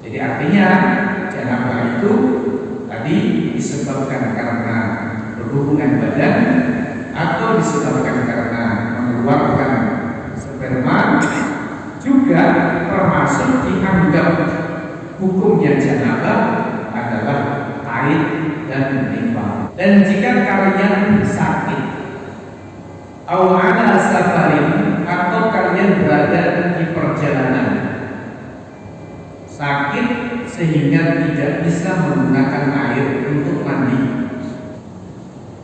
Jadi artinya janabah itu tadi disebabkan karena berhubungan badan atau disebabkan karena mengeluarkan sperma, juga termasuk dianggap hukumnya janabah adalah haid dan nifas. Dan jika kalian sakit atau ala safarin, atau kalian berada di perjalanan sakit sehingga tidak bisa menggunakan air untuk mandi.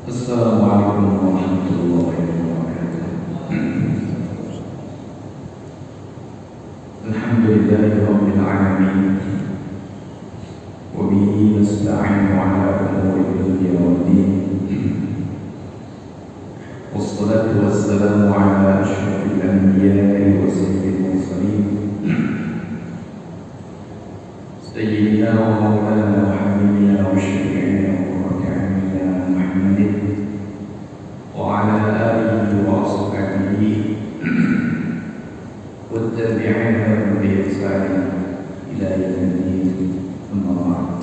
Assalamualaikum warahmatullahi wabarakatuh. Alhamdulillahirabbil alamin. Wa bihi nasta'inu ala umuri dunya waddin. Wassalatu wassalamu ala asyrafil anbiya'i wa sayyidil mursalin. Sayyidina wa maulana wa habibina wa syafi'ina wa qurrata Muhammadin wa ala alihi wa ashabihi wa tabi'ina bi ihsan ila yaumil amma ba'd.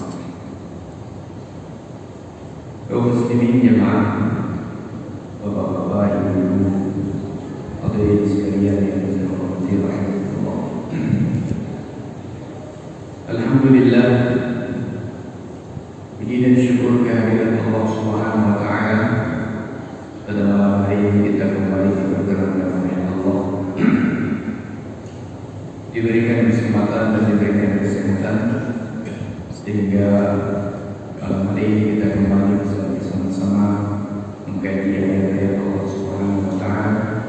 Kaum muslimin jemaah, bapak-bapak, ibu-ibu, hadirin sekalian yang dirahmati rahimakumullah. Alhamdulillah, puji dan syukur kehadirat Allah Subhanahu wa taala. Pada malam hari ini kita kembali bergerak dalam nama Allah. Diberikan kesempatan dan diberikan kesehatan sehingga malam hari ini kita kembali bersama-sama mengkaji ayat-ayat Allah Subhanahu wa taala,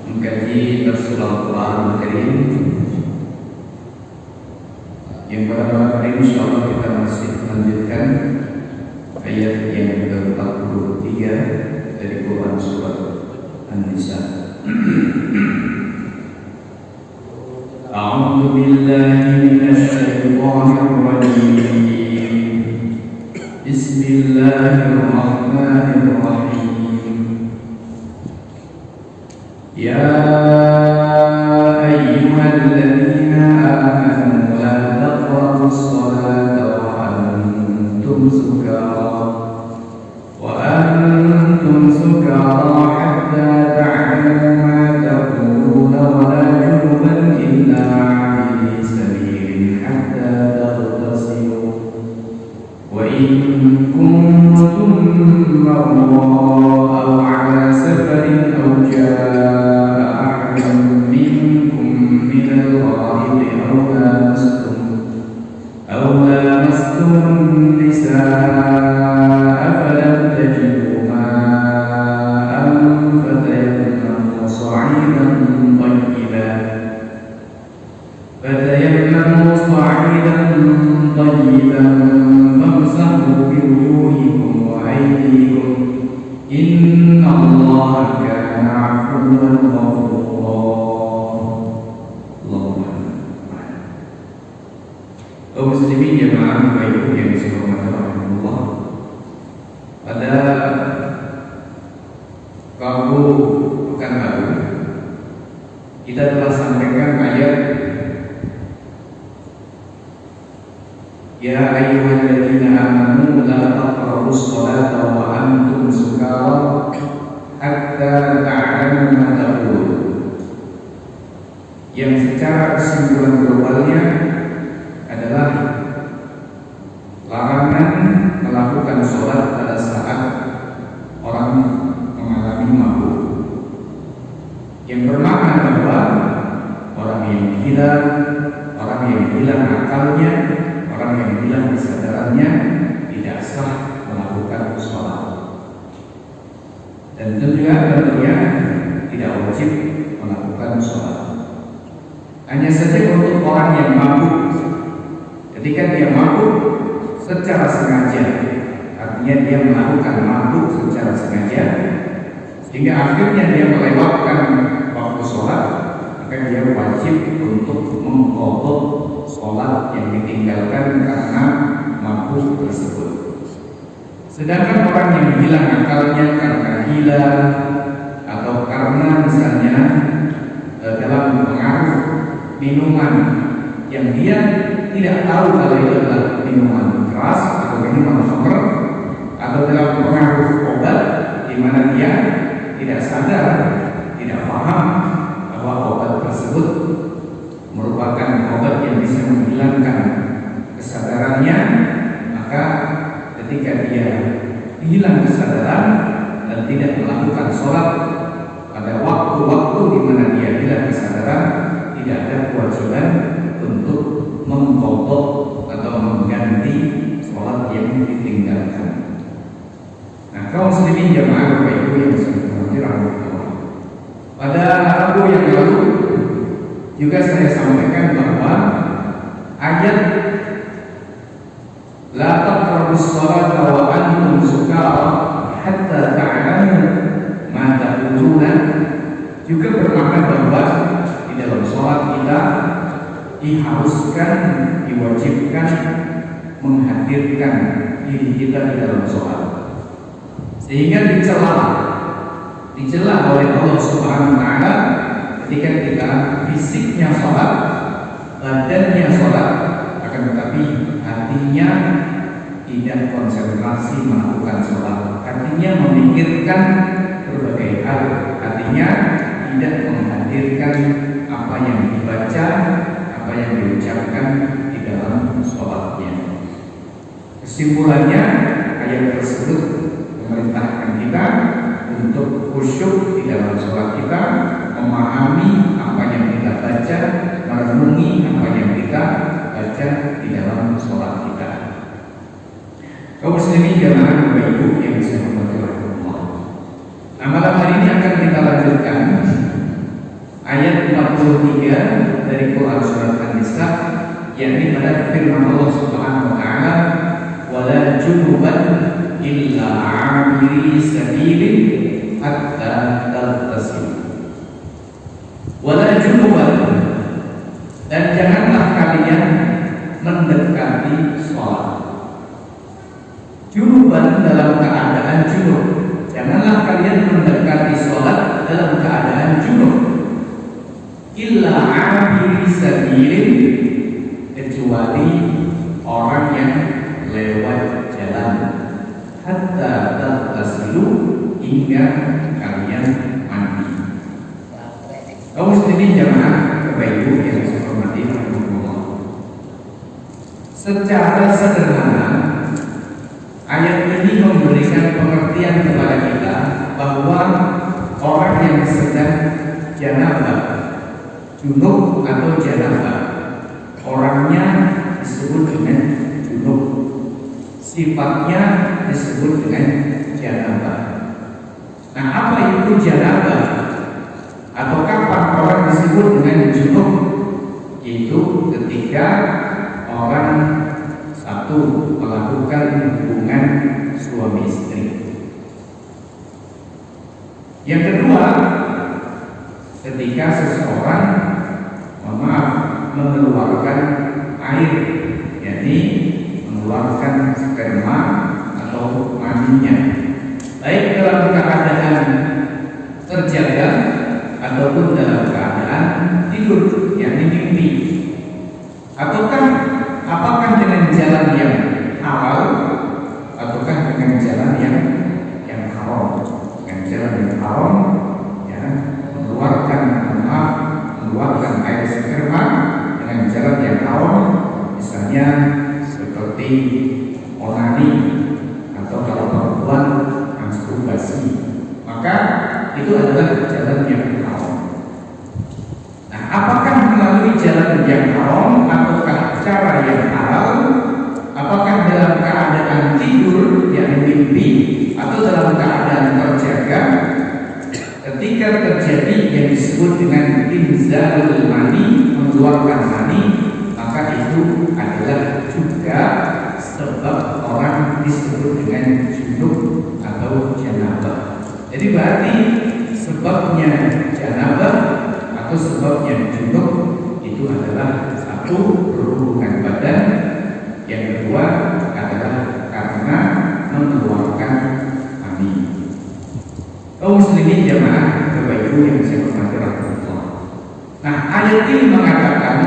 mengkaji tafsir Al-Qur'an Al-Karim. Yang pada malam hari ini insyaallah kita masih melanjutkan ayat yang ke-43 dari Quran surat An-Nisa. A'udzu billahi minasy syaithanir rajim. Bismillahirrahmanirrahim. Ya ayyuhalladzina amanu la taqrabus salata wa antum sukara hatta ta'lamu ma taquluna wa la junuban illa 'abiri sabilin hatta taghtasilu wa in kuntum marḍā aw 'alā safarin aw jaa'a ahadun minkum minal ghā'iti aw lamastum an-nisā'a falam tajidū mā'an fatayammamu sa'idan طيبا فامسحوا بوجوهكم وأيديكم إن الله كان عفوا غفورا. Kaum muslimin jemaah baik yang disebutkan oleh Allah, pada Rabu pekan lalu kita telah sampaikan ayat Ya ayyuhalladzina amanu la taqrabus salata wa antum sukara hatta ta'lamu ma taqulun, yang secara kesimpulan globalnya adalah larangan melakukan sholat pada saat orang mengalami mabuk, yang bermakna bahwa orang yang hilang akalnya, orang yang hilang kesadarannya tidak sah melakukan sholat, dan tentunya tidak wajib melakukan sholat. Hanya saja untuk orang yang mabuk, ketika dia mabuk secara sengaja, artinya dia melakukan mabuk secara sengaja sehingga akhirnya dia melewatkan waktu sholat, maka dia wajib untuk mengqadha sholat yang ditinggalkan karena mabuk tersebut. Sedangkan orang yang hilang akalnya karena gila atau karena misalnya dalam pengaruh minuman yang dia tidak tahu kalau itu adalah minuman keras atau minuman khamr atau dalam pengaruh obat di mana dia tidak sadar, tidak paham bahwa obat tersebut merupakan obat yang bisa menghilangkan kesadarannya, maka ketika dia hilang kesadaran dan tidak melakukan sholat pada waktu-waktu di mana dia hilang kesadaran, tidak ada kewajiban untuk mengqadha atau mengganti sholat yang ditinggalkan. Nah, kaum muslimin jamaah Bapak Ibu yang saya hormati, pada Rabu yang lalu juga saya sampaikan bahwa ayat la taqrabus sholata wa antum sukara hatta ta'lamu ma taquluna juga bermakna bahwa di dalam sholat kita diharuskan, diwajibkan menghadirkan diri kita di dalam sholat, sehingga dicela oleh Allah Subhanahu wa taala ketika kita fisiknya sholat, badannya sholat, akan tetapi hatinya tidak konsentrasi melakukan sholat, hatinya memikirkan berbagai hal, hatinya tidak menghadirkan apa yang dibaca, apa yang diucapkan di dalam sholatnya. Kesimpulannya, ayat tersebut memerintahkan kita untuk khusyuk di dalam sholat kita, memahami apa yang kita baca, merenungi apa yang kita baca di dalam sholat kita. Kaum muslimin jamaah Bapak Ibu yang saya hormati Allah. Nah, malam hari ini akan kita lanjutkan ayat 43 dari Quran surat An-Nisa, yakni pada firman Allah Subhanahu wa taala, wala junuban illa 'abiri sabilin hatta taghtasil. Wala junuban, dan janganlah kalian mendekati sholat. Junuban dalam keadaan junub, janganlah kalian mendekati sholat dalam keadaan junub. Illa 'abiri sabilin, kecuali orang yang lewat jalan, hatta taghtasilu, hingga kalian mandi. Kaum muslimin jamaah Bapak Ibu yang saya hormati, secara sederhana ayat ini memberikan pengertian kepada kita bahwa orang yang sedang janabah, junub atau janabah, orangnya disebut dengan junub, sifatnya disebut dengan janabah. Nah, apa itu janabah? Atau kapan orang disebut dengan junub? Yaitu ketika orang satu melakukan hubungan suami istri. Yang kedua, ketika seseorang mengeluarkan air, yakni mengeluarkan sperma atau maninya, baik dalam keadaan terjaga ataupun dalam keadaan tidur, yakni mimpi. Apakah dengan jalan yang halal ataukah dengan jalan yang haram? Dengan jalan yang haram, ya, mengeluarkan air sperma dengan jalan yang haram, misalnya seperti onani atau kalau perempuan masturbasi, maka itu adalah jalan yang haram. Nah, apakah melalui jalan yang haram ataukah cara yang halal? Apakah dalam keadaan tidur, yang mimpi, atau dalam keadaan terjaga? Ketika terjadi yang disebut dengan inzalul mani, mengeluarkan mani, maka itu adalah juga sebab orang disebut dengan junub atau janabah. Jadi berarti sebabnya janabah atau sebabnya junub itu adalah satu, berhubungan badan, yang kedua adalah karena mengeluarkan mani. Kaum muslimin jamaah Bapak Ibu yang saya hormati Allah. Nah, ayat ini mengatakan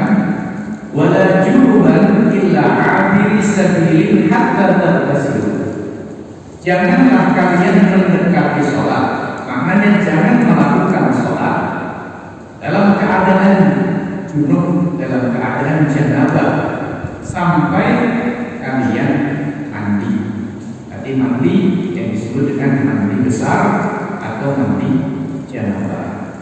fi sabilillah hatta taghtasilu. Janganlah kalian mendekati sholat, maknanya jangan melakukan sholat dalam keadaan junub, dalam keadaan janabah sampai kalian mandi. Tadi mandi yang disebut dengan mandi besar atau mandi janabah.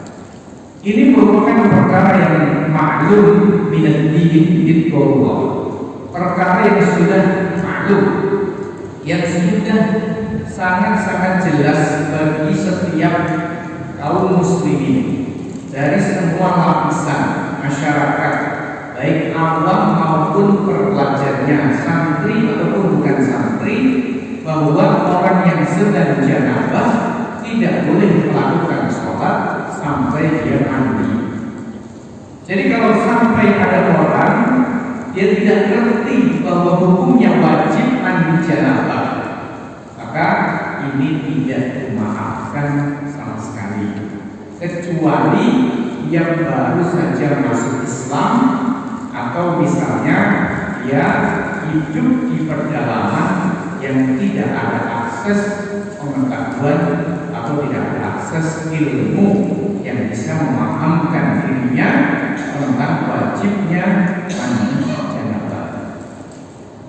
Ini merupakan perkara yang maklum minad din bid-darurah. Perkara yang sudah maklum, yang sudah sangat-sangat jelas bagi setiap kaum muslimin dari semua lapisan masyarakat, baik awam maupun perpelajarnya, santri ataupun bukan santri, bahwa orang yang sedang janabah tidak boleh melakukan sholat sampai dia mandi. Jadi kalau sampai ada orang dia tidak ngerti bahwa hukumnya wajib mandi janabah, maka ini tidak dimaafkan sama sekali, kecuali yang baru saja masuk Islam atau misalnya dia hidup di pedalaman yang tidak ada akses pengetahuan atau tidak ada akses ilmu yang bisa memahamkan dirinya tentang wajibnya mandi janabah.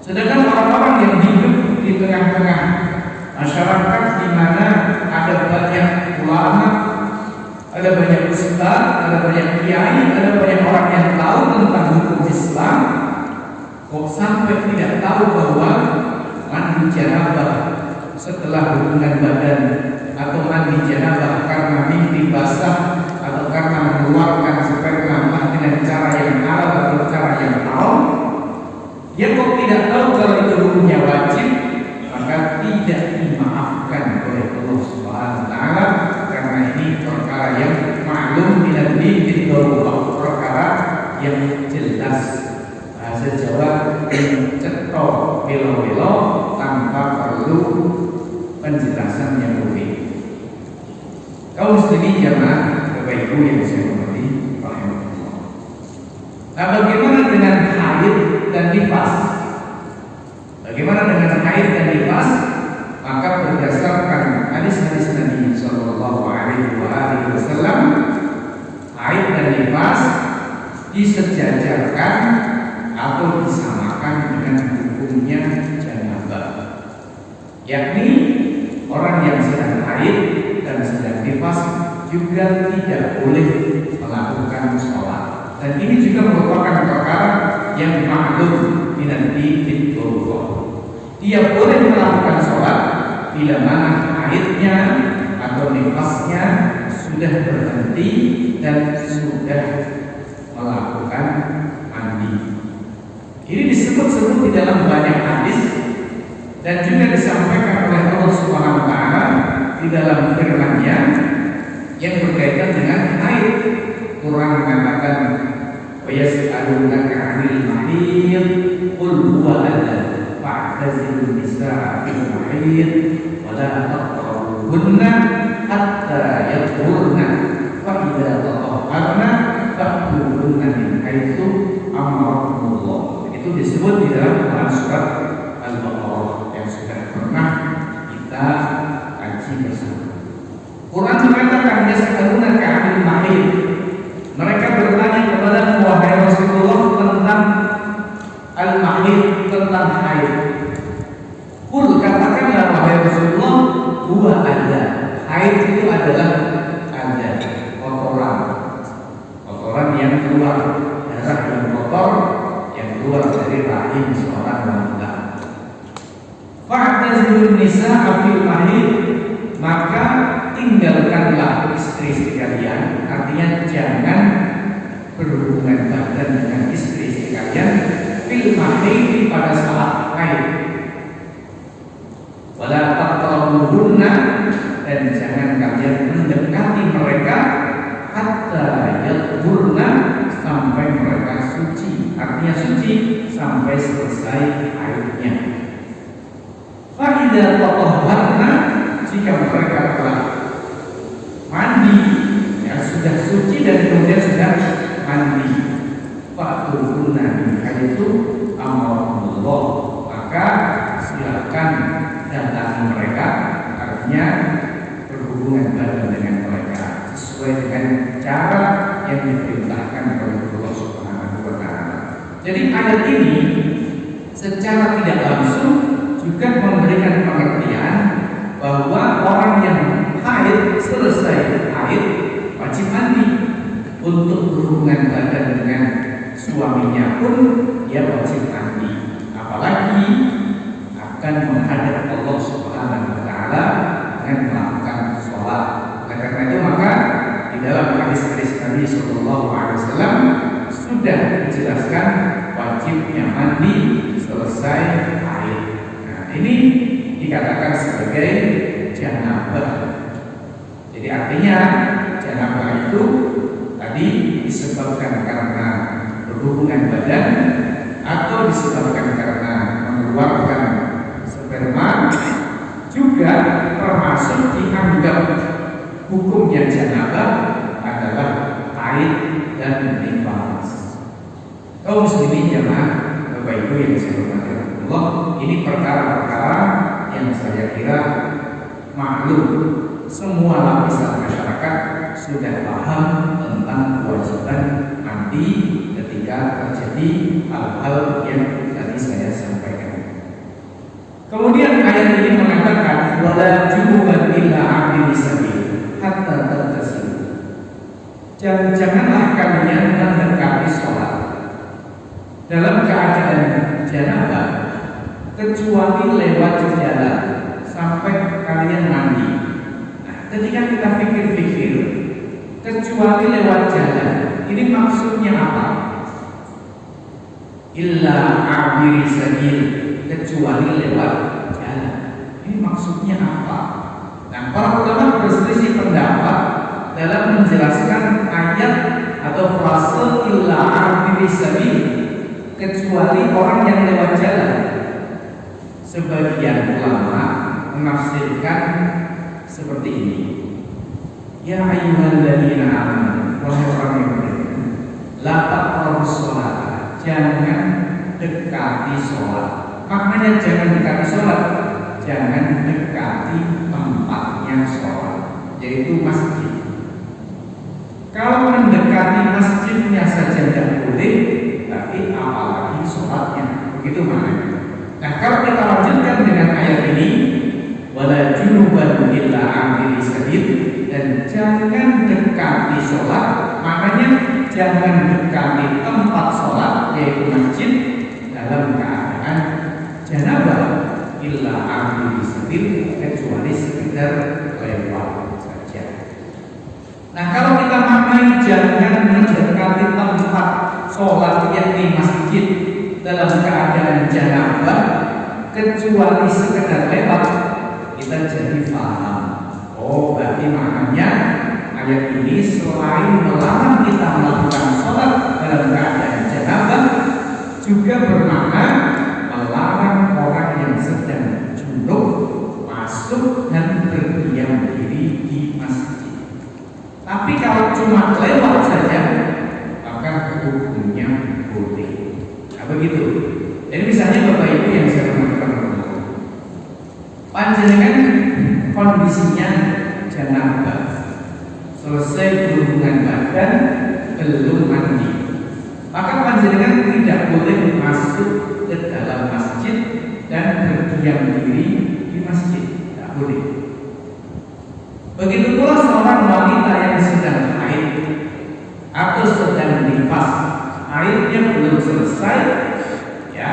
Sedangkan orang-orang yang hidup di tengah-tengah masyarakat di mana ada banyak ulama, ada banyak ustaz, ada banyak kiai, ada banyak orang yang tahu tentang hukum Islam, kok sampai tidak tahu bahwa mandi janabah setelah hubungan badan atau mandi janabah karena mimpi basah atau karena mengeluarkan sperma dengan cara yang halal atau cara yang haram, dia kok tidak tahu kalau itu hukumnya wajib, maka tidak dimaafkan oleh Allah Subhanahu wa taala, karena ini perkara yang maklum minad din bid-darurah, perkara yang jelas. Bahasa Jawa cetok belo-belo tanpa perlu penjelasan yang lebih. Kaum muslimin jamaah Bapak Ibu yang saya hormati rahimahullah. Nah, bagaimana dengan haid dan nifas? Bagaimana dengan haid dan nifas? Maka berdasarkan hadis-hadis Nabi Sallallahu Alaihi Wasallam, haid dan nifas disejajarkan atau disamakan dengan hukumnya janabah, yakni orang yang sedang haid dan sedang nifas juga tidak boleh melakukan sholat. Dan ini juga merupakan perkara yang maklum minad din bid-darurah. Dia boleh melakukan sholat bila mana haidnya atau nifasnya sudah berhenti dan sudah melakukan mandi. Ini disebut-sebut di dalam banyak hadis dan juga disampaikan oleh Allah Subhanahu wa taala di dalam firman-Nya yang berkaitan dengan haid. Quran mengatakan, "Wa yas'alunaka 'anil mahid qul huwa adhan fa'tazilun nisaa fil mahid wa la taqrabuhunna hatta yatahurna fa idza tatahharna fa'tuhunna min haitsu amarakumullah." Itu disebut di dalam Quran surat Al-Baqarah yang sudah pernah kita kaji bersama. Quran mengatakan yas'alunaka 'anil mahid. Mereka bertanya kepada wahai Rasulullah tentang al-mahid, tentang haid. Qul, katakanlah wahai Rasulullah, huwa ada. Haid itu adalah ada kotoran. Kotoran yang keluar, darah yang kotor yang keluar dari rahim seorang wanita. Fa'tazilun nisaa fil mahid, maka tinggalkanlah istri kalian, artinya jangan berhubungan badan dengan istri kalian fil mahid, pada saat haid. Wala taqrabuhunna, dan jangan kalian mendekati mereka hatta yatahurna, sampai mereka suci, artinya suci sampai selesai haidnya. Fa idza tatahharna, jika mereka telah mandi, ya sudah suci dan kemudian sudah mandi, fa'tuhunna min haitsu amarakumullah, maka silakan datangi mereka, artinya berhubungan badan dengan mereka sesuai dengan cara yang diperintahkan oleh Allah Subhanahu wa Ta'ala. Jadi ayat ini secara tidak langsung juga memberikan pengertian bahwa orang yang haid, selesai haid, wajib mandi. Untuk berhubungan badan dengan suaminya pun dia wajib mandi, apalagi akan menghadap Allah Subhanahu wa Ta'ala dengan melakukan sholat. Oleh karena itu maka di dalam hadis-hadis Nabi Sallallahu Alaihi Wasallam sudah dijelaskan wajibnya mandi selesai haid. Nah, ini dikatakan sebagai janabah. Jadi artinya janabah itu tadi disebabkan karena berhubungan badan atau disebabkan karena mengeluarkan sperma, juga termasuk dianggap hukumnya janabah adalah haid dan nifas. Kaum muslimin jamaah Bapak Ibu yang saya hormati Allah, ini perkara-perkara yang saya kira maklum semua lapisan masyarakat sudah paham tentang kewajiban mandi ketika terjadi hal-hal yang tadi saya sampaikan. Kemudian ayat ini mengatakan wala junuban illa 'abiri sabil hatta taghtasil. Janganlah kalian mendekati sholat dalam keadaan janabah kecuali lewat jalan sampai kalian mandi. Nah, ketika kita pikir-pikir kecuali lewat jalan, ini maksudnya apa? Illa 'abiri sabil, kecuali lewat jalan. Ini maksudnya apa? Nah, para ulama berselisih pendapat dalam menjelaskan ayat atau frase illa 'abiri sabil, kecuali orang yang lewat jalan. Sebagian ulama menafsirkan seperti ini. Ya ayyuhalladzina amanu, wahai orang yang beriman, la taqrabus shalah, jangan dekati sholat. Maknanya jangan dekati sholat, jangan dekati tempatnya sholat, yaitu masjid. Kalau mendekati masjidnya saja tidak boleh, tapi apalagi sholatnya, begitu maknanya. Nah, kalau kita lanjutkan dengan ayat ini, wala junuban illa 'abiri sabil, dan jangan dekati sholat, maknanya jangan dekati tempat sholat yaitu masjid dalam keadaan janabah illa 'abiri sabil, kecuali sekedar lewat saja. Nah, kalau kita maknai jangan mendekati tempat sholat yakni masjid dalam keadaan janabah kecuali sekedar lewat, kita jadi paham. Oh, berarti maknanya ayat ini selain melarang kita melakukan sholat dalam keadaan janabah, juga bermakna melarang orang yang sedang junub masuk dan berdiam diri di masjid. Tapi kalau cuma lewat saja, maka hukumnya boleh. Nah, begitu. Jadi misalnya Bapak Ibu yang saya hormati, panjenengan kondisinya janabah, selesai berhubungan badan, belum mandi, maka panjenengan tidak boleh masuk ke dalam masjid dan berdiam diri di masjid, tidak boleh. Begitu pula seorang wanita yang sedang haid atau sedang nifas, haidnya belum selesai, ya,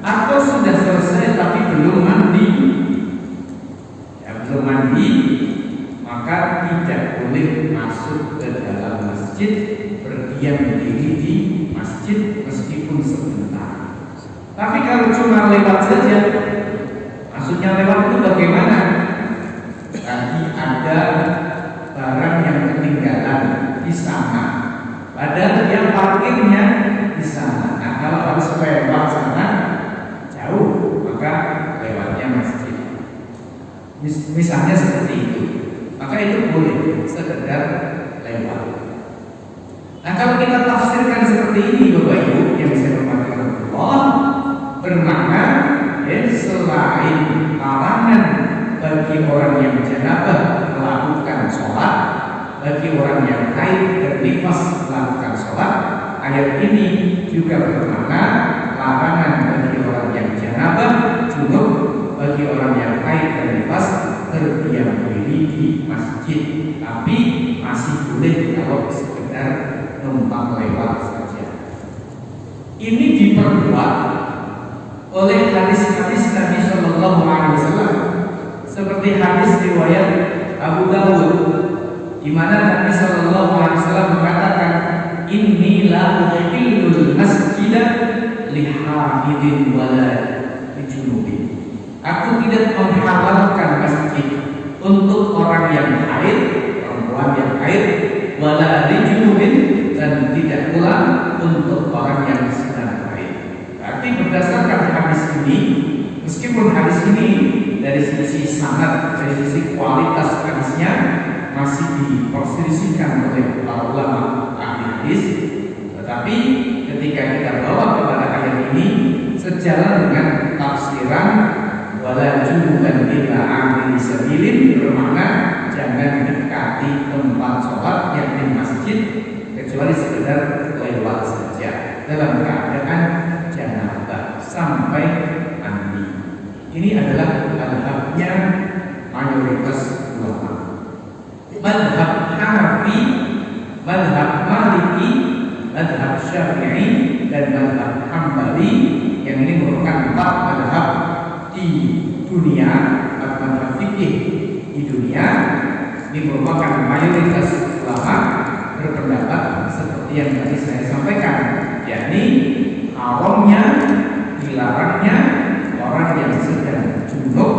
atau sudah selesai tapi belum mandi, belum mandi, maka tidak boleh masuk ke dalam masjid, berdiam diri di masjid meskipun sebentar. Tapi kalau cuma lewat saja, maksudnya lewat itu bagaimana? Tadi ada barang yang ketinggalan di sana, padahal dia parkirnya di sana. Nah, kalau harus lewat sana jauh, maka lewatnya masjid. Misalnya seperti itu, maka itu boleh sekedar lewat. Nah, kalau kita tafsirkan seperti ini Bapak Ibu yang saya hormati Allah, bermakna bagi orang yang janabah melakukan sholat, bagi orang yang haid dan nifas melakukan sholat. Ayat ini juga bermakna larangan bagi orang yang janabah, junub, bagi orang yang haid dan nifas berdiam diri di masjid, tapi masih boleh kalau sekedar numpang lewat saja. Ini diperkuat oleh hadis-hadis Nabi Shallallahu Alaihi Wasallam, seperti hadis riwayat Abu Dawud, di mana Nabi Shallallahu Alaihi Wasallam mengatakan, Inni la uhillul masjidah lihafidin wala lijunubin. Aku tidak menghalalkan masjid untuk orang yang haid, perempuan yang haid, wala lijunubin, dan tidak pula untuk orang yang sedang haid. Berarti berdasarkan hadis ini, meskipun hadis ini dari sisi sanad, dari sisi kualitas hadisnya masih diperselisihkan oleh para ulama ahli hadis, tetapi ketika kita bawa kepada ayat ini sejalan dengan tafsiran wala junuban illa amil sabilin, bermakna jangan dekati tempat sholat yang di masjid kecuali sekedar lewat saja dalam keadaan janabah sampai mandi. Ini adalah madhabnya mayoritas ulama. Madhab Hanafi, madhab Maliki, madhab Syafi'i, dan madhab Hambali, yang ini merupakan 4 madhab di dunia, 4 madhab fikih di dunia. Ini merupakan mayoritas ulama berpendapat seperti yang tadi saya sampaikan, yakni haramnya, dilarangnya orang yang sedang junub,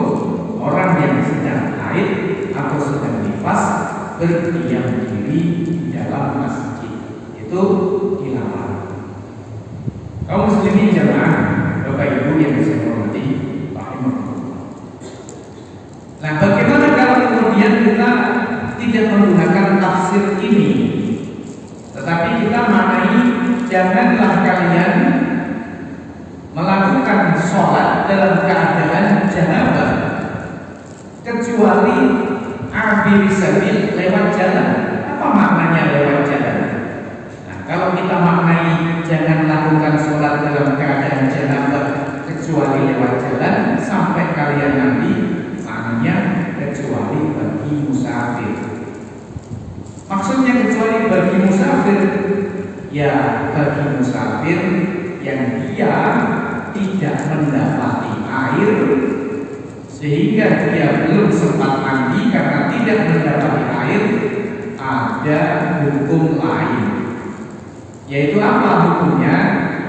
orang yang sedang haid atau sedang nifas berdiam diri di dalam masjid, itu dilarang. Kaum muslimin jamaah, Bapak Ibu yang saya hormati, rahimahullah. Nah, bagaimana kalau kemudian kita tidak menggunakan tafsir ini, tetapi kita maknai janganlah kalian melakukan sholat dalam keadaan janabah kecuali abir sabil, lewat jalan. Apa maknanya lewat jalan? Nah, kalau kita maknai jangan lakukan sholat dalam keadaan janabah kecuali lewat jalan sampai kalian nanti, maknanya kecuali bagi musafir. Maksudnya kecuali bagi musafir, ya bagi musafir yang dia tidak mendapati air sehingga dia belum sempat mandi karena tidak mendapati air, ada hukum lain. Yaitu apa hukumnya?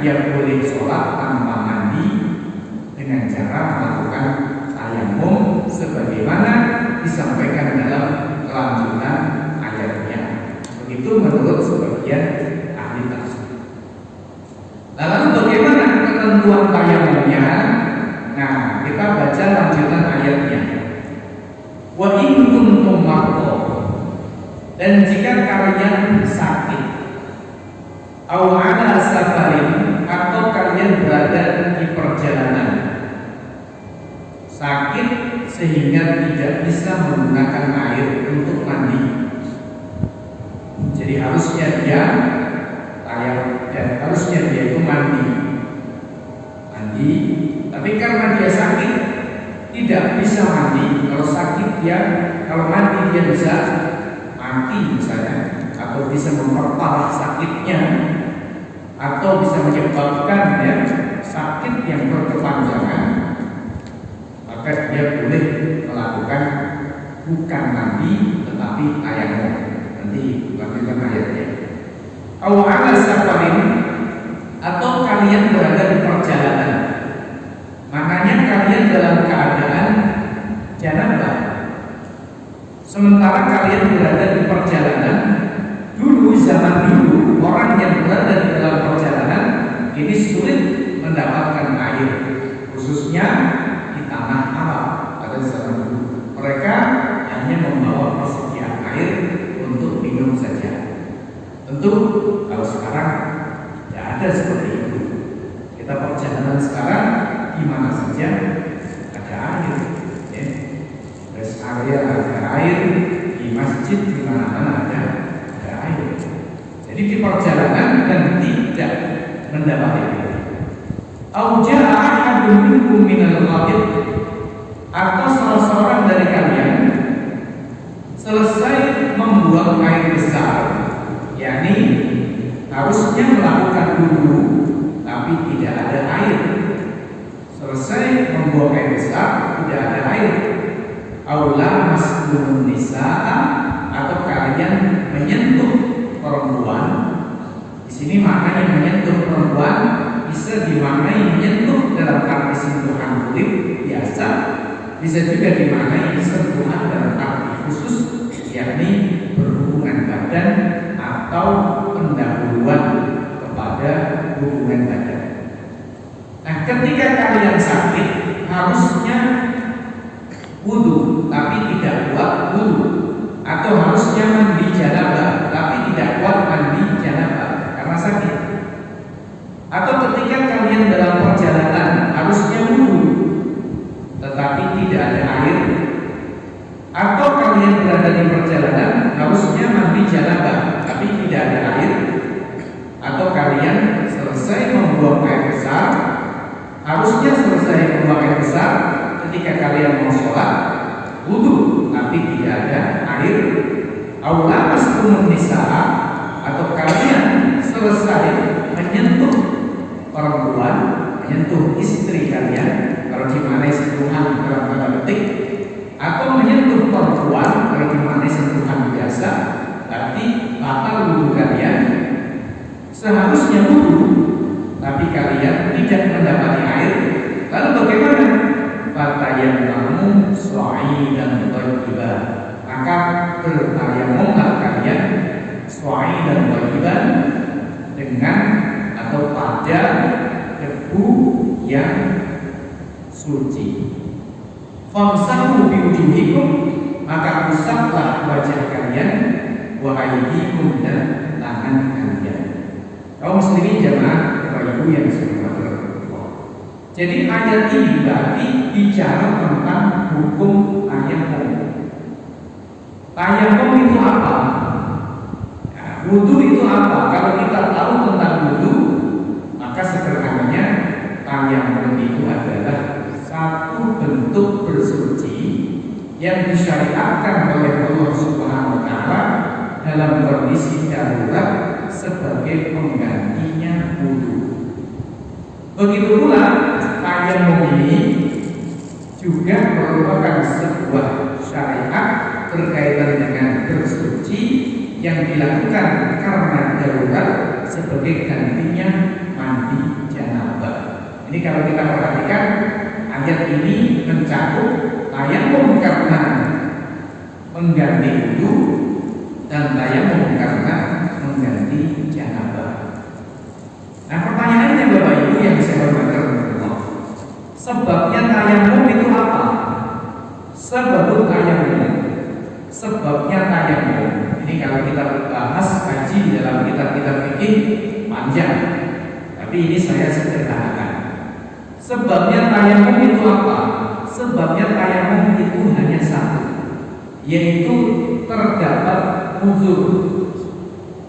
Dia boleh sholat tanpa mandi dengan cara melakukan tayamum sebagaimana disampaikan dalam kelanjutan ayatnya. Begitu menurut sebagian ahli tafsir. Lalu bagaimana ketentuan tayamumnya? Nah, kita baca lanjutan ayatnya. Wa in kuntum marḍā, dan jika kalian sakit, aw 'ala safarin, atau kalian berada di perjalanan, sakit sehingga tidak bisa menggunakan air untuk mandi. Jadi harusnya dia tayamum dan harusnya dia itu mandi. Tapi karena dia sakit tidak bisa mandi. Kalau sakit dia, kalau mandi dia bisa mati misalnya, atau bisa memperparah sakitnya, atau bisa menyebabkan ya sakit yang berkepanjangan, maka dia boleh melakukan bukan mandi tetapi tayamum. Nanti lanjutkan ayatnya. Aw 'ala safarin, atau kalian berada di perjalanan, maknanya kalian dalam keadaan janabah. Sementara kalian berada di perjalanan, dulu zaman dulu orang yang berada di dalam perjalanan ini sulit mendapatkan air, khususnya di tanah Arab pada zaman dulu. Mereka hanya membawa persediaan air untuk minum saja. Tentu kalau sekarang tidak ada seperti itu. Kita perjalanan sekarang di mana saja ada air, ya. mendapati air. Au jaa ahadun minkum minal ghaib, atau salah seorang dari kalian selesai membuang air besar, yakni harusnya melakukan wudu tapi tidak ada air. Selesai membuang air besar, tidak ada air. Aula masdun nisaa, atau kalian menyentuh perempuan. Di sini maknanya menyentuh perempuan bisa dimaknai menyentuh dalam arti sentuhan kulit biasa, bisa juga dimaknai sentuhan dalam arti khusus, yakni berhubungan badan atau pendahuluan kepada hubungan badan. Nah, ketika kalian sakit harusnya wudu tapi tidak kuat wudu, atau harusnya mandi janabah tapi tidak kuat mandi janabah karena sakit. Atau ketika kalian dalam perjalanan harusnya wudu tetapi tidak ada air, atau kalian berada di perjalanan harusnya mandi janabah tapi tidak ada air, atau kalian selesai membuang air besar, harusnya selesai membuang air besar ketika kalian mau sholat wudu tapi tidak ada air. Aula masdun nisaa, atau kalian selesai menyentuh perempuan, menyentuh istri kalian, kalau dimaknai sentuhan dalam tanda petik, atau menyentuh perempuan kalau dimaknai sentuhan biasa, berarti batal wudu kalian. Seharusnya wudu tapi kalian tidak mendapati air, lalu bagaimana? Fatayammamu sha'idan thayyiban, maka bertayamumlah kalian sha'idan thayyiban, dengan atau pada debu yang suci. Famsahu biwujuhikum, maka usaplah wajah kalian, wa aydikum, dan tangan kalian. Kaum muslimin jamaah Bapak Ibu yang dirahmati Allah. Jadi ayat ini berarti bicara tentang hukum tayamum. Tayamum itu apa? Nah, wudu itu apa? Kalau kita tahu tentang wudu, maka sederhananya tayamum itu adalah satu bentuk bersuci yang disyariatkan oleh Allah Subhanahu wa taala dalam kondisi darurat sebagai penggantinya wudu. Begitu pula tayamum ini juga merupakan sebuah syariat berkaitan dengan bersuci yang dilakukan karena darurat sebagai gantinya mandi janabah. Ini kalau kita perhatikan, ayat ini mencakup tayamum karena mengganti wudu dan tayamum karena mengganti janabah. Nah, pertanyaannya Bapak Ibu yang saya hormati Allah, sebabnya tayamum itu apa? Sebab tayamum, sebabnya tayamum. Ini kalau kita bahas kaji dalam kitab-kitab fikih panjang, tapi ini saya sederhanakan. Sebabnya tayamum itu apa? Sebabnya tayamum itu hanya satu, yaitu terdapat uzur.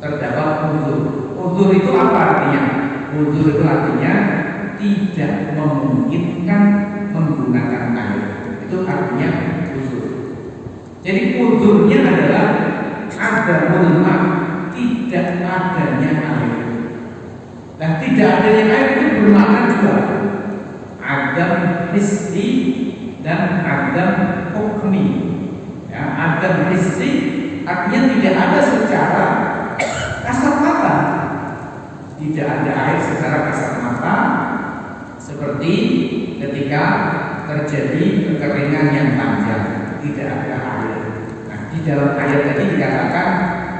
Terdapat uzur. Uzur itu apa artinya? Uzur itu artinya tidak memungkinkan menggunakan air. Itu artinya uzur. Jadi uzurnya adalah ada ulama tidak adanya air. Dan tidak adanya air itu bermakna dua, adam hissi dan adam hukmi. Ya, adam hissi artinya tidak ada secara kasat mata, tidak ada air secara kasat mata, seperti ketika terjadi kekeringan yang panjang, tidak ada air. Nah, di dalam ayat tadi dikatakan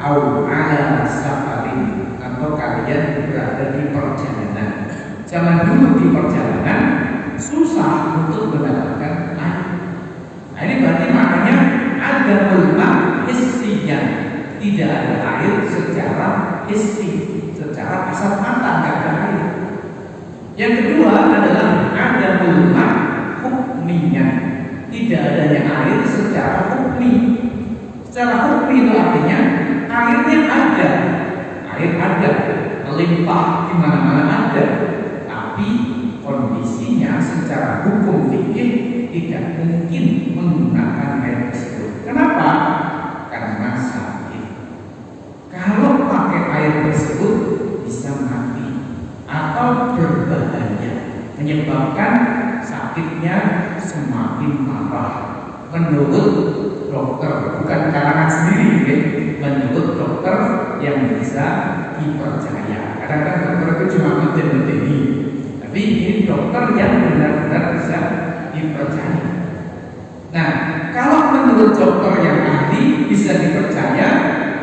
au ala safarin, atau kalian berada di perjalanan. Zaman dulu di perjalanan susah untuk mendapatkan air. Nah, ini berarti maknanya ada ulama hissinya, tidak ada air secara hissi, secara kasat mata tidak ada air. Yang kedua adalah ada ulama hukminya, tidak adanya air secara hukmi. Secara hukmi itu artinya airnya ada, air ada, melimpah di mana-mana ada, tapi kondisinya secara hukum fikih tidak mungkin menggunakan air tersebut. Kenapa? Karena sakit. Kalau pakai air tersebut bisa mati atau berbahaya, menyebabkan sakitnya semakin parah. Menurut dokter, bukan karangan sendiri, ya. Menurut dokter yang bisa dipercaya. Kadang-kadang dokter itu cuma meden-medeni, tapi ini dokter yang benar-benar bisa dipercaya. Nah, kalau menurut dokter yang ahli bisa dipercaya,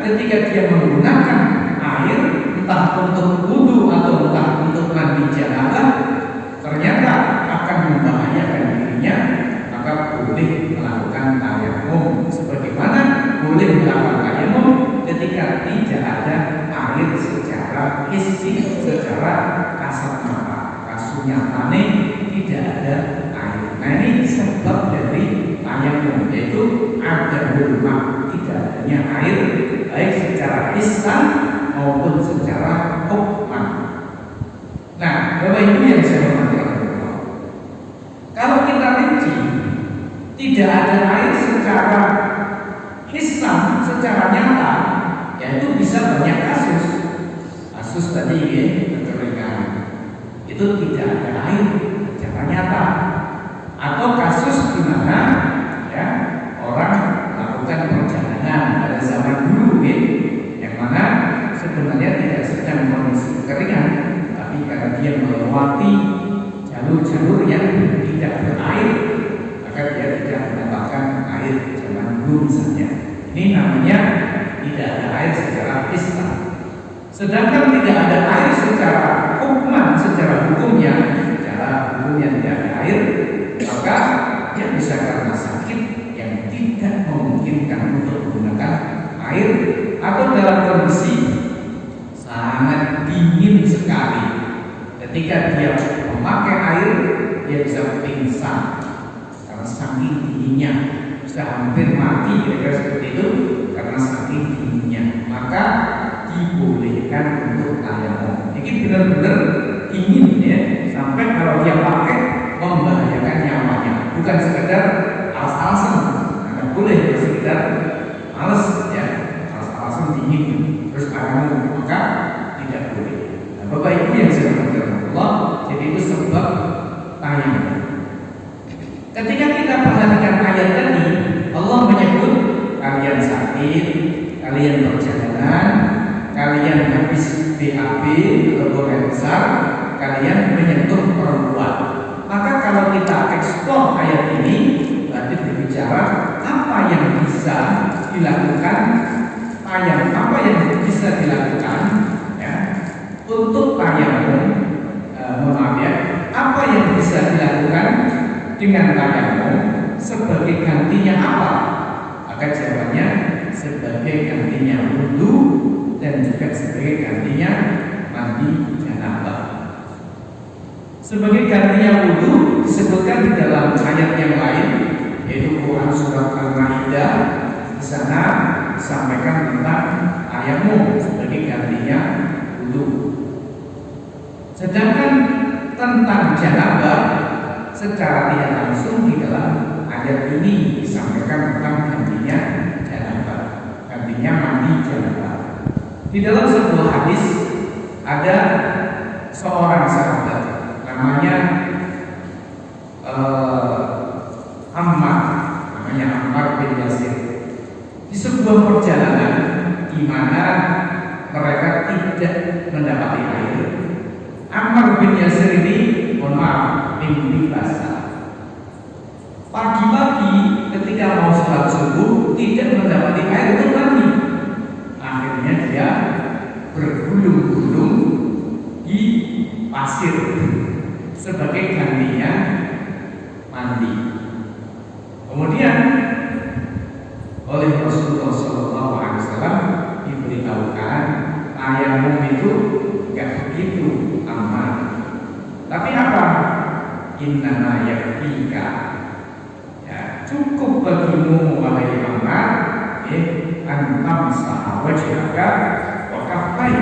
ketika dia menggunakan air entah untuk wudu atau entah untuk mandi janabah, ternyata akan membahayakan dirinya, maka boleh melakukan tayamum. Sebagaimana boleh melakukan tayamum ketika tidak ada air secara hissi, secara kasat mata. Kasusnya aneh, tidak ada air. Nah, ini sebab dari tayamum, yaitu ada rumah, tidak adanya air, baik secara hissan maupun secara hukman. Nah, Bapak Ibu yang saya hormati, kalau kita rinci, tidak ada air secara hissan, secara nyata, yaitu bisa banyak kasus. Kasus tadi ya, kekeringan, itu tidak ada air secara nyata. Atau kasus di mana ya orang melakukan perjalanan pada zaman dulu ya, yang mana sebenarnya tidak sedang kondisi kekeringan, tapi karena dia melewati jalur-jalur yang tidak berair, maka dia tidak mendapatkan air zaman dulu misalnya. Ini namanya tidak ada air secara hissan. Sedangkan tidak ada air secara hukman, secara hukumnya tidak ada air, maka dia bisa karena sakit yang tidak memungkinkan untuk menggunakan air, atau dalam kondisi sangat dingin sekali. Ketika dia memakai air, dia bisa pingsan karena saking dinginnya, bisa hampir mati, kira-kira seperti itu karena saking dinginnya. Maka dibolehkan untuk tayamum. Ini benar-benar dingin ya, sampai kalau dia pakai membahayakan nyawanya, bukan sekedar alas-alasan. Nggak boleh sekedar males ya, alas-alasan dingin terus tayamum, maka tidak boleh. Nah, Bapak Ibu yang saya hormati Allah, jadi itu sebab tayamum. Ketika kita perhatikan ayat tadi, Allah menyebut kalian sakit, kalian perjalanan, kalian habis BAB atau buang besar, kalian menyentuh perempuan. Maka kalau kita ekspor ayat ini, berarti berbicara apa yang bisa dilakukan, apa yang bisa dilakukan ya, untuk tayamum, apa yang bisa dilakukan dengan tayamum sebagai gantinya apa? Maka jawabannya sebagai gantinya wudu dan juga sebagai gantinya mandi janabah. Sebagai gantinya wudu disebutkan di dalam ayat yang lain, yaitu Quran surat Al-Maidah. Di sana disampaikan tentang tayamum sebagai gantinya wudu. Sedangkan tentang janabah secara tidak langsung di dalam ayat ini disampaikan tentang gantinya janabah, gantinya mandi janabah. Di dalam sebuah hadis ada seorang sahabat namanya Ammar bin Yasir. Di sebuah perjalanan di mana mereka tidak mendapati air, Ammar bin Yasir ini, mohon maaf, mimpi basah. Pagi-pagi ketika mau sholat subuh tidak mendapati air untuk mandi. Akhirnya dia bergulung-gulung di pasir sebagai gantinya mandi. Kemudian oleh Rasulullah SAW diberitahukan tayamum itu gak begitu aman. Tapi apa? Innama yakfika, ya, cukup bagimu wahai Ammar, antam sahawajaka wa kafai.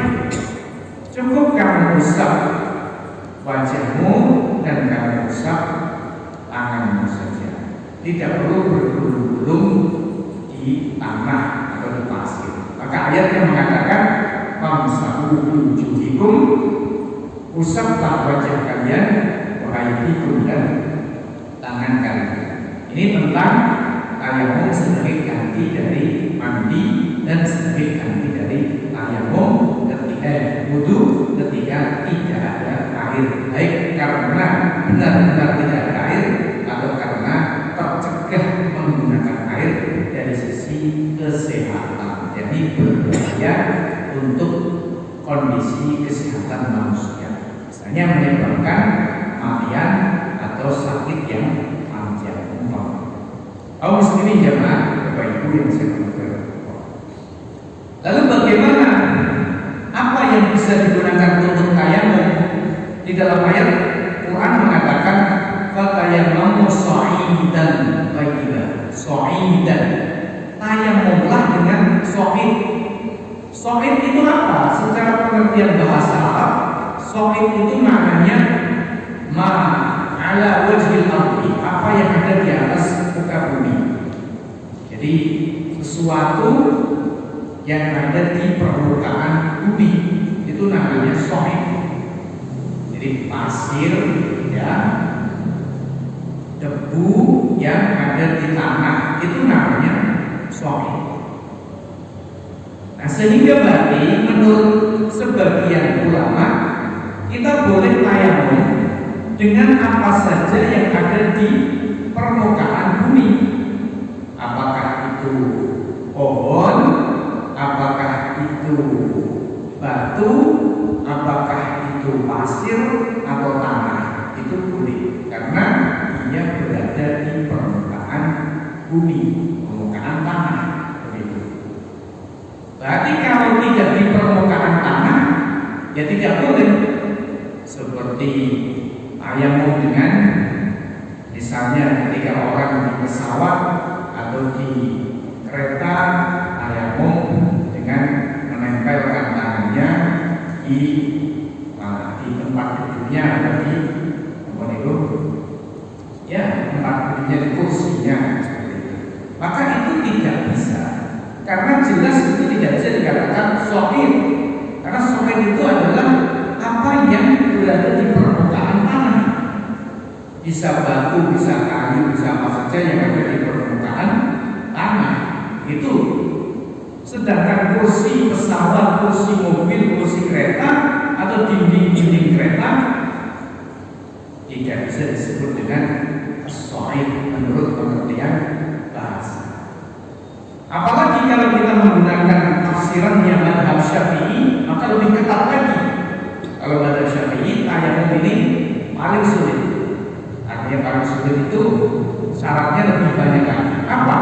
Cukup kamu usap wajahmu dan kamu usap tanganmu saja. Tidak perlu bergulung-gulung di tanah atau di pasir. Maka ayatnya mengatakan famsahu wujuhikum, usaplah wajah kalian, wahaikum, dan tangan kalian. Ini tentang tayamum sebagai ganti dari mandi dan sebagai ganti dari tayamum ketika wudu ketika tidak ada air, baik karena benar-benar tidak ada air atau karena tercegah menggunakan air dari sisi kesehatan. Jadi berbahaya untuk kondisi kesehatan manusia, misalnya menyebabkan kematian atau sakit yang panjang. Kaum muslimin jamaah Bapak Ibu yang saya hormati. Lalu bagaimana, apa yang bisa digunakan untuk tayamum? Di dalam ayat Quran mengatakan fatayammamu sha'idan thayyiban. Sha'idan, tayamumlah dengan sha'id. Sha'id itu apa? Secara pengertian bahasa Arab, sha'id itu maknanya ma ala wajhil ardi, apa yang ada di atas muka bumi. Jadi sesuatu yang ada di permukaan bumi itu namanya sha'id. Jadi pasir, ya, debu yang ada di tanah itu namanya sha'id. Nah, sehingga berarti menurut sebagian ulama kita boleh tayamum dengan apa saja yang ada di permukaan bumi. Apakah itu pohon, apakah itu batu, apakah itu pasir atau tanah, itu boleh karena dia berada di permukaan bumi, permukaan tanah. Begitu. Berarti kalau tidak di permukaan tanah, ya tidak boleh. Seperti tayamum dengan misalnya ketika orang di pesawat atau di kereta, tayamum dengan menempelkan tangannya di tempat duduknya atau di tempat duduknya di kursinya, seperti itu. Maka itu tidak bisa, karena jelas itu tidak bisa dikatakan sha'id, karena sha'id itu adalah apa yang berada di permukaan tanah. Bisa batu, bisa kayu, bisa apa saja yang ada di permukaan tanah. Itu. Sedangkan kursi pesawat, kursi mobil, kursi kereta atau dinding-dinding kereta tidak bisa disebut dengan sha'id menurut pengertian bahasa. Apalagi kalau kita menggunakan tafsiran yang mazhab Syafi'i, maka lebih ketat lagi. Kalau mazhab Syafi'i, tayamum ini paling sulit. Artinya paling sulit itu syaratnya lebih banyak lagi. Apa?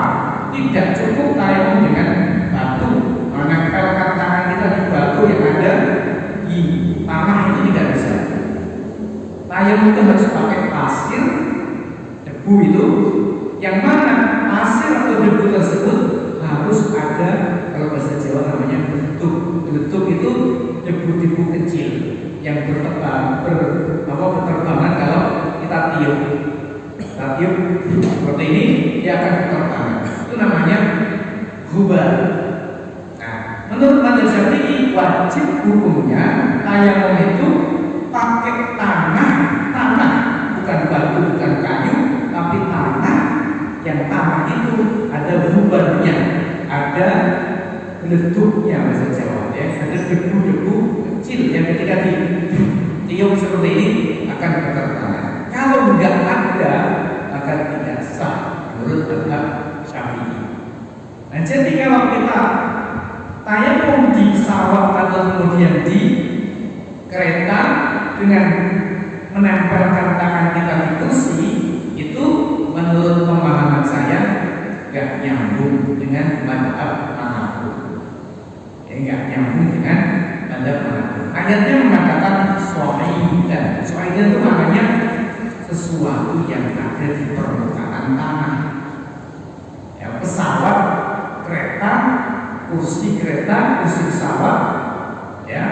Tidak cukup tayamum dengan batu, menempelkan tangan kita di batu yang ada di tanah, itu tidak bisa. Tayamum itu harus pakai pasir, debu itu, yang mana pasir atau debu tersebut harus ada, kalau bahasa Jawa namanya geletuk. Geletuk itu debu-debu kecil yang berterbangan kalau kita tiup. Kita tiup seperti ini, dia akan berterbangan. Itu namanya ghubar. Nah, menurut mazhab Syafi'i wajib hukumnya tayamum itu pakai tanah, bukan batu, bukan kayu, tapi tanah. Yang tanah itu ada ghubarnya, ada geletuknya bahasa Jawa, ya, ada debu-debu kecil yang ketika ditiup seperti ini akan berterbangan. Kalau enggak ada, maka tidak sah menurut mazhab Syafi'i. Nah, jadi kalau kita tayamum di pesawat atau kemudian di kereta dengan menempelkan tangan kita di kursi, itu menurut pemahaman saya nggak nyambung dengan mazhab manapun. Ya, nggak nyambung dengan mazhab manapun. Ayatnya mengatakan sha'idan. Sha'idan itu maknanya sesuatu yang ada di permukaan tanah. Ya, pesawat, kereta, kursi kereta, kursi pesawat, ya,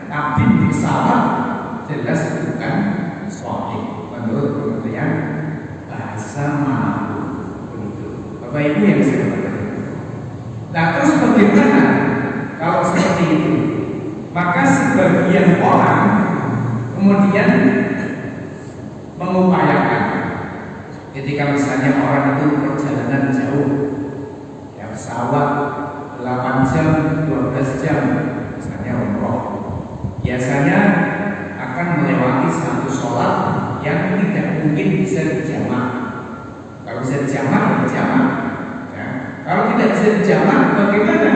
kabin pesawat jelas bukan sahih menurut pengertian bahasa manapun. Begitu. Bapak Ibu yang saya hormati. Nah, terus bagaimana kalau seperti itu? Maka sebagian orang kemudian mengupayakan ketika misalnya orang itu perjalanan jauh, ya pesawat 8 jam, 12 jam, misalnya umroh, biasanya akan melewati satu sholat yang tidak mungkin bisa dijamak. Kalau bisa dijamak, dijamak. Ya. Kalau tidak bisa dijamak, bagaimana?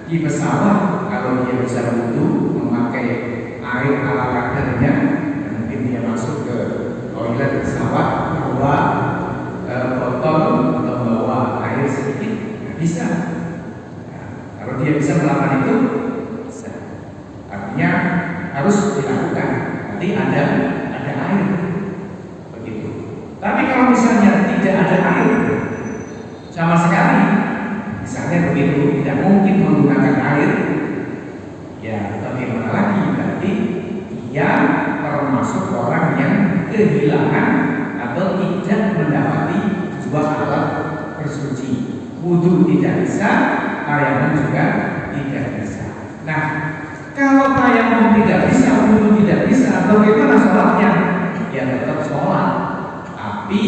Di pesawat, kalau dia bisa wudhu, memakai air ala kadarnya, mungkin dia masuk ke toilet pesawat, bawa botol atau bawa air sedikit, bisa. Ya, kalau dia bisa melakukan itu, bisa. Artinya harus dilakukan. Nanti ada air, begitu. Tapi kalau misalnya tidak ada air sama sekali, misalnya begitu, tidak mungkin menggunakan air, ya bagaimana lagi? Berarti dia termasuk orang yang kehilangan atau tidak mendapati dua alat bersuci. Wudhu tidak bisa, tayamum juga tidak bisa. Nah, kalau tayamum tidak bisa, wudhu tidak bisa, bagaimana sholatnya? Ya tetap sholat, tapi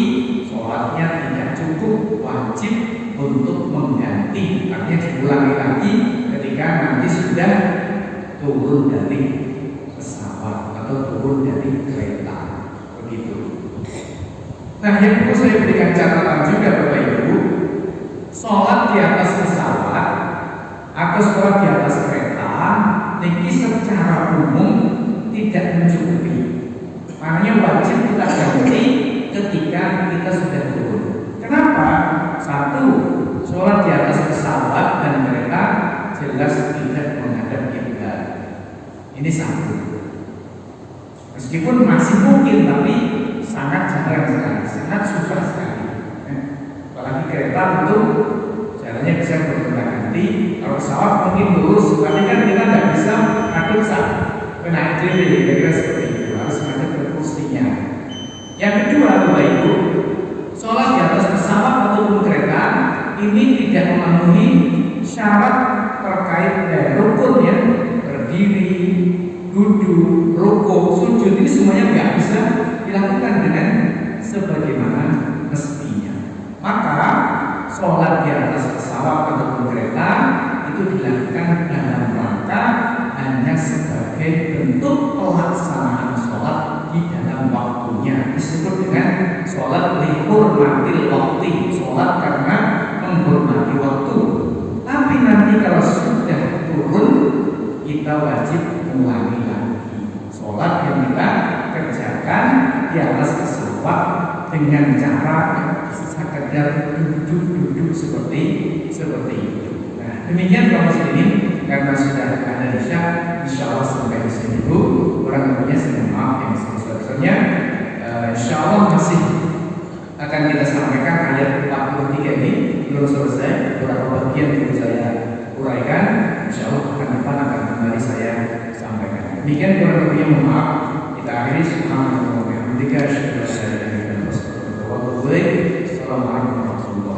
sholatnya tidak cukup, wajib untuk mengganti. Artinya diulangi lagi ketika nanti sudah turun dari pesawat atau turun dari kereta, begitu. Nah, yang perlu saya berikan catatan juga Bapak Ibu, sholat di atas pesawat atau sholat di atas kereta ini secara umum tidak mencukupi. Makanya wajib kita ganti ketika kita sudah turun. Kenapa? Satu, sholat di atas pesawat dan kereta jelas tidak menghadap kiblat. Ini satu. Meskipun masih mungkin, tapi sangat jarang sekali, sangat susah sekali. Apalagi kereta itu jalannya bisa bergonta-ganti. Kalau pesawat mungkin lurus, tapi kan kita nggak bisa ngadep kena EDW, kira-kira seperti itu. Harus ngadep ke kursinya. Yang kedua, Bapak Ibu, sholat di atas pesawat ataupun kereta ini tidak memenuhi syarat terkait dari rukun, ya, berdiri, duduk, rukuk, sujud, ini semuanya nggak bisa dilakukan dengan sebagaimana mestinya. Maka sholat di atas pesawat ataupun kereta itu dilakukan dalam rangka hanya sebagai bentuk pelaksanaan sholat di dalam waktunya, disebut dengan sholat lihurmatil waktu, sholat karena menghormati waktu. Tapi nanti kalau sudah turun, kita wajib mengulangi lagi sholat yang kita kerjakan di atas pesawat dengan cara sekedar duduk seperti itu. Nah, demikian kaum muslimin, karena sudah ada isya, insya Allah sampai di sini dulu. Kurang lebihnya saya maaf yang sebesar-besarnya. Insya Allah masih akan kita sampaikan ayat 43 ini belum selesai, beberapa bagian yang saya uraikan. Insya Allah akan depan akan kembali saya sampaikan. Demikian kurang lebihnya, mohon maaf. Kita akhiri. Subhanallah wa bihamdika, asyhadu an la ilaha illa anta, astaghfiruka wa atubu ilaik. Assalamualaikum warahmatullahi wabarakatuh.